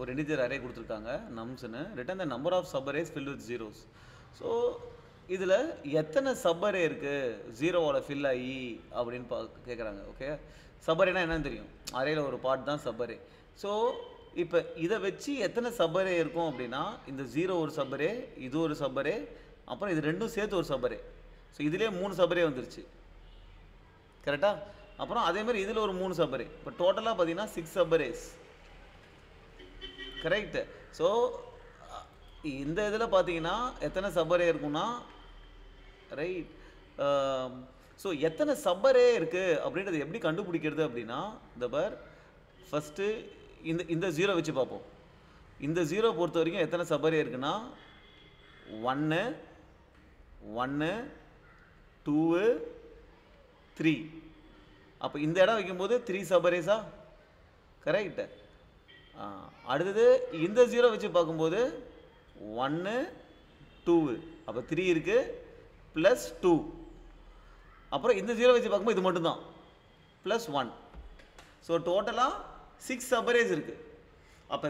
ஒரு integer array கொடுத்துருக்காங்க numsன்னு return the number of subarrays filled with zeros. So இதில் எத்தனை சப்பரே இருக்குது ஜீரோவோட ஃபில் ஆகி அப்படின்னு கேட்குறாங்க. ஓகே, சப்பரேனா என்னன்னு தெரியும், அரேயில் ஒரு பார்ட் தான் சப்பரே. ஸோ இப்போ இதை வச்சு எத்தனை சப்பரே இருக்கும் அப்படின்னா இந்த ஜீரோ ஒரு சப்பரே, இது ஒரு சப்பரே, அப்புறம் இது ரெண்டும் சேர்த்து ஒரு சப்பரே. ஸோ இதிலே 3 சப்பரே வந்துருச்சு கரெக்டாக. அப்புறம் அதேமாதிரி இதில் ஒரு 3 சப்பரே. இப்போ டோட்டலாக பார்த்தீங்கன்னா 6 சப்பரேஸ் கரெக்டு. ஸோ இந்த இதில் பார்த்தீங்கன்னா எத்தனை சப்பரே இருக்குன்னா ரைட். ஸோ எத்தனை சப்பரே இருக்குது அப்படின்றது எப்படி கண்டுபிடிக்கிறது அப்படின்னா இந்த பார் ஃபஸ்ட்டு இந்த ஜீரோ வச்சு பார்ப்போம். இந்த ஜீரோ பொறுத்த வரைக்கும் எத்தனை சப்பரே இருக்குன்னா 1 1 2 3. அப்போ இந்த இடம் வைக்கும்போது 3 சப்பரேஸா கரெக்ட். அடுத்தது இந்த ஜீரோ வச்சு பார்க்கும்போது 1 2, அப்போ 3 இருக்குது ப்ளஸ் 2. அப்புறம் இந்த ஜீரோ வச்சு பார்க்கும்போது இது மட்டும்தான் ப்ளஸ் 1. ஸோ டோட்டலாக 6 சப்பரேஸ் இருக்குது. அப்போ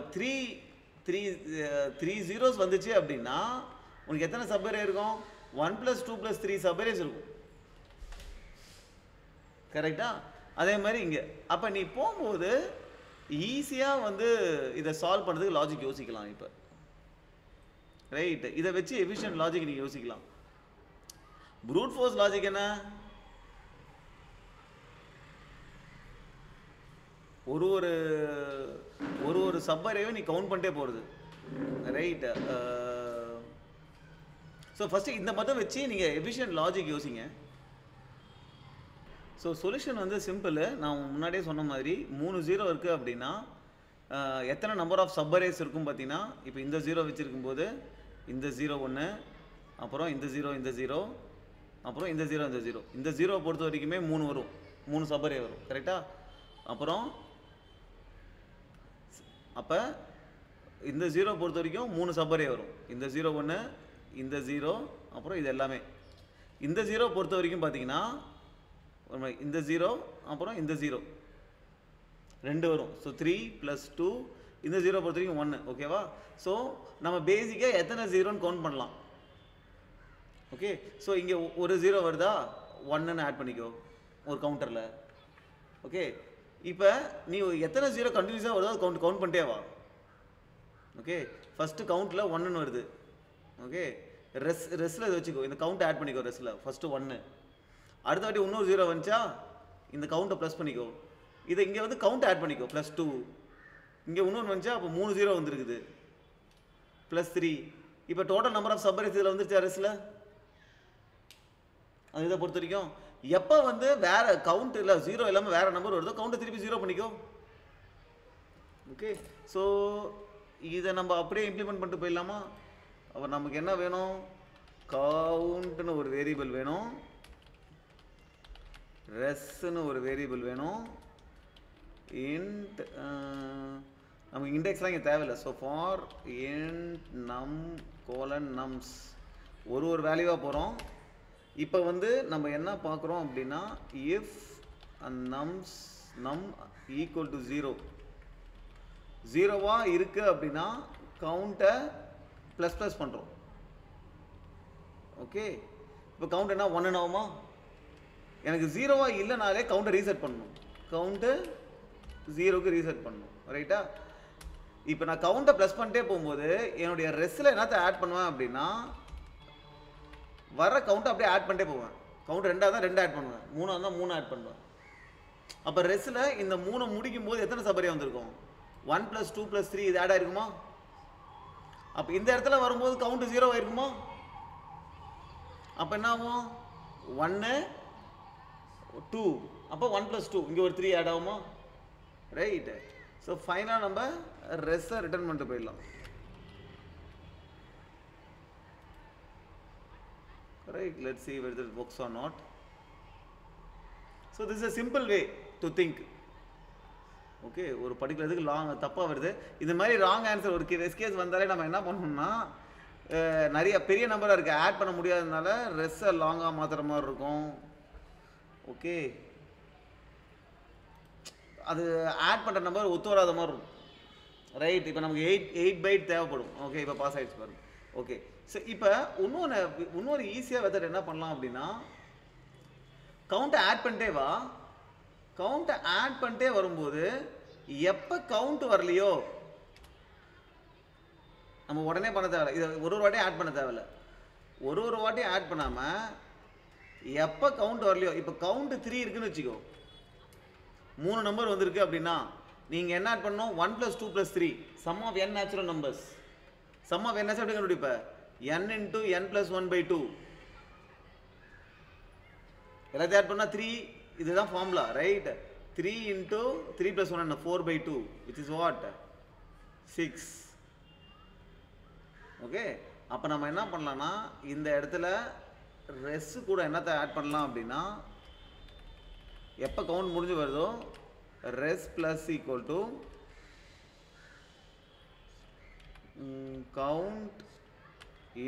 3 ஜீரோஸ் வந்துச்சு அப்படின்னா உனக்கு எத்தனை சப்பரே இருக்கும்? 1 + 2 + 3 சப்பரேஸ் இருக்கும் கரெக்டா. அதே மாதிரி இங்கே அப்போ நீ போகும்போது ஈஸியாக வந்து இதை சால்வ் பண்ணுறதுக்கு லாஜிக் யோசிக்கலாம். இப்போ ரைட், இதை வச்சு எஃபிஷியன்ட் லாஜிக் நீங்கள் யோசிக்கலாம். ப்ரூட் ஃபோர்ஸ் லாஜிக் என்ன? ஒரு சப்பரேவை நீ கவுண்ட் பண்ணிட்டே போகிறது ரைட். ஸோ ஃபஸ்ட்டு இந்த மதம் வச்சு நீங்கள் எஃபிஷியன்ட் லாஜிக் யோசிங்க. ஸோ சொல்யூஷன் வந்து சிம்பிள். நான் முன்னாடியே சொன்ன மாதிரி 3 ஜீரோ இருக்குது அப்படின்னா எத்தனை நம்பர் ஆஃப் சப்பரேஸ் இருக்கும் பார்த்தீங்கன்னா இப்போ இந்த ஜீரோ வச்சுருக்கும்போது இந்த ஜீரோ 1, அப்புறம் இந்த ஜீரோ அப்புறம் இந்த ஜீரோ இந்த ஜீரோ பொறுத்த வரைக்குமே 3 வரும், 3 சப்பரே வரும் கரெக்டாக. அப்புறம் அப்போ இந்த ஜீரோ பொறுத்த வரைக்கும் 3 சப்பரே வரும். இந்த ஜீரோ 1, இந்த ஜீரோ, அப்புறம் இது எல்லாமே. இந்த ஜீரோ பொறுத்த வரைக்கும் பார்த்தீங்கன்னா இந்த ஜீரோ அப்புறம் இந்த ஜீரோ 2 வரும். ஸோ 3 + 2, இந்த ஜீரோ பொறுத்த வரைக்கும் 1. ஓகேவா. ஸோ நம்ம பேசிக்காக எத்தனை ஜீரோன்னு கவுண்ட் பண்ணலாம். ஓகே, ஸோ இங்கே ஒரு ஜீரோ வருதா, 1ன்னு ஆட் பண்ணிக்கோ ஒரு கவுண்டரில். ஓகே, இப்போ நீ எத்தனை ஜீரோ கண்டினியூஸாக வருதோ அது கவுண்ட் பண்ணிட்டே வா. ஓகே, ஃபஸ்ட்டு கவுண்ட்டில் 1ன்னு வருது. ஓகே, ரெஸ்ஸில் இது வச்சுக்கோ, இந்த கவுண்ட் ஆட் பண்ணிக்கோ. ரெஸ்ஸில் ஃபஸ்ட்டு 1, அடுத்த வாட்டி இன்னொரு ஜீரோ வந்துச்சா இந்த கவுண்ட்டை ப்ளஸ் பண்ணிக்கோ. இதை இங்கே வந்து கவுண்ட் ஆட் பண்ணிக்கோ +2. இங்கே இன்னொன்று வந்துச்சா அப்போ 3 ஜீரோ வந்துருக்குது +3. இப்போ டோட்டல் நம்பர் ஆஃப் சப்பரேஸ் இதில் வந்துருச்சா ரெஸ்ஸில். அது இதை பொறுத்த வரைக்கும் எப்போ வந்து வேறு கவுண்ட் இல்லை ஜீரோ இல்லாமல் வேறு நம்பர் வருதோ கவுண்ட்டை திருப்பி ஜீரோ பண்ணிக்கோ. ஓகே, ஸோ இதை நம்ம அப்படியே இம்ப்ளிமெண்ட் பண்ணிட்டு போயிடலாமா. அப்போ நமக்கு என்ன வேணும், கவுண்ட்னு ஒரு வேரியபிள் வேணும், ரெஸ்ன்னு ஒரு வேரியபிள் வேணும், இன்ட் நமக்கு இண்டெக்ஸ்லாம் இங்கே தேவையில்லை. ஸோ ஃபார் இன்ட் num:nums ஒரு வேல்யூவாக போகிறோம். இப்போ வந்து நம்ம என்ன பார்க்குறோம் அப்படின்னா இஃப் num = 0 ஜீரோவாக இருக்குது அப்படின்னா கவுண்ட்டை ப்ளஸ் பண்ணுறோம். ஓகே, இப்போ கவுண்ட் என்ன 1 ஆகுமா. எனக்கு ஜீரோவாக இல்லைனாலே கவுண்ட்டை ரீசெட் பண்ணணும், கவுண்ட்டு 0க்கு ரீசெட் பண்ணணும் ரைட்டா. இப்போ நான் கவுண்ட்டை ப்ளஸ் பண்ணிட்டே போகும்போது என்னுடைய ரெஸ்ஸில் என்னத்தை ஆட் பண்ணுவேன் அப்படின்னா வர கவுண்ட்டை அப்படியே ஆட் பண்ணிட்டே போவேன். கவுண்ட் 2 தான் 2 ஆட் பண்ணுவேன், 3 தான் 3 ஆட் பண்ணுவேன். அப்போ ரெஸ்ஸில் இந்த 3 முடிக்கும் போது எத்தனை சப்பரே வந்திருக்கும், 1 + 2 + 3 இது ஆட் ஆகிருக்குமா. அப்போ இந்த இடத்துல வரும்போது கவுண்ட்டு 0 ஆயிருக்குமா. அப்போ என்ன ஆகும் 1 2, அப்போ 1 + 2 இங்கே ஒரு 3 ஆட் ஆகுமா ரைட். ஸோ ஃபைனலாக நம்ம ரெஸ்ஸை ரிட்டர்ன் பண்ணிட்டு போயிடலாம். Right, let's see whether it works or not. So this is a simple way to think. Okay, ஒரு particular இதுக்கு லாங் தப்பாக வருது. இது மாதிரி ராங் ஆன்சர் ஒரு கேஸ் வந்தாலே நம்ம என்ன பண்ணணும்னா நிறைய பெரிய நம்பராக இருக்குது ஆட் பண்ண முடியாததுனால ரெஸ்ஸை லாங்காக மாற்றுற மாதிரி இருக்கும். ஓகே, அது ஆட் பண்ணுற நம்பர் ஒத்து வராத மாதிரி இருக்கும். ரைட். இப்போ நமக்கு 8 பைட் தேவைப்படும். ஓகே, இப்போ பாஸ் ஆகிடுச்சு பாருங்க. ஓகே, ஸோ இப்போ இன்னொரு ஈஸியாக மெத்தட் என்ன பண்ணலாம் அப்படின்னா, கவுண்ட்டை ஆட் பண்ணிட்டே வா. கவுண்ட்டை ஆட் பண்ணிட்டே வரும்போது எப்போ கவுண்ட் வரலையோ நம்ம உடனே பண்ண தேவையில்ல. இதை ஒரு வாட்டியும் ஆட் பண்ண தேவையில்ல. ஒரு வாட்டியும் ஆட் பண்ணாமல் எப்போ கவுண்ட் வரலையோ, இப்போ கவுண்ட் 3 இருக்குன்னு வச்சுக்கோ, 3 நம்பர் வந்திருக்கு அப்படின்னா நீங்கள் என்ன ஆட் பண்ணணும்? 1 + 2 + 3 sum of n natural numbers. Sum of n எப்படி கண்டுபிடிப்ப? n × n + 1/2. எல்லாத்தையும் ஆட் பண்ணால் 3. இதுதான் ஃபார்முலா, ரைட்? 3 × 3 + 1 என்ன? 4/2, which is what? 6. ஓகே, அப்போ நம்ம என்ன பண்ணலாம்னா இந்த இடத்துல ரெஸ் கூட என்னத்தை ஆட் பண்ணலாம் அப்படின்னா, எப்போ கவுண்ட் முடிஞ்சு வருதோ res plus equal to count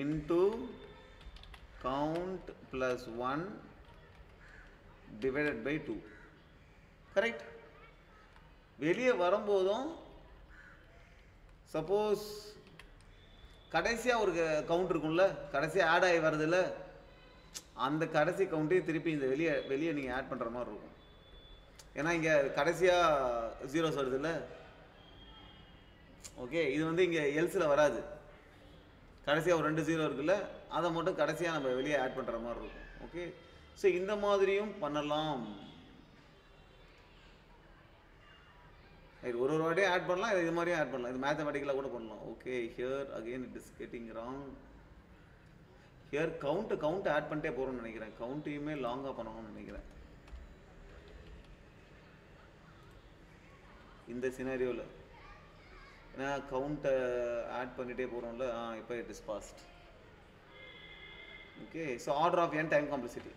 into count plus 1 divided by 2. Correct? வெளியே வரும்போதும் சப்போஸ் கடைசியாக ஒரு கவுண்ட் இருக்கும்ல, கடைசியாக ஆட் ஆகி வருதுல்ல, அந்த கடைசி கவுண்ட்டையும் திருப்பி இந்த வெளியே நீங்கள் ஆட் பண்ணுற மாதிரி இருக்கும். ஏன்னா இங்கே கடைசியாக ஜீரோஸ் வருதுல்ல. ஓகே, இது வந்து இங்கே எல்ஸில் வராது. கடைசியாக ஒரு 2 0 இருக்குல்ல, அதை மட்டும் கடைசியாக நம்ம வெளியே ஆட் பண்ணுற மாதிரி இருக்கும். ஓகே, ஸோ இந்த மாதிரியும் பண்ணலாம். ஒரு வாட்டியும் ஆட் பண்ணலாம், இது மாதிரியும் ஆட் பண்ணலாம். இது மேத்தமெட்டிக்கலாக கூட பண்ணலாம். Okay, here again it is getting wrong. Here count add பண்ணிட்டே போகிறோம்னு நினைக்கிறேன். கவுண்ட்டையுமே லாங்காக பண்ணணும்னு நினைக்கிறேன் இந்த சினாரியோவில். ஏன்னா கவுண்ட்டை ஆட் பண்ணிகிட்டே போகிறோம்ல. இப்போ it is fast. Okay, so order of n time complexity.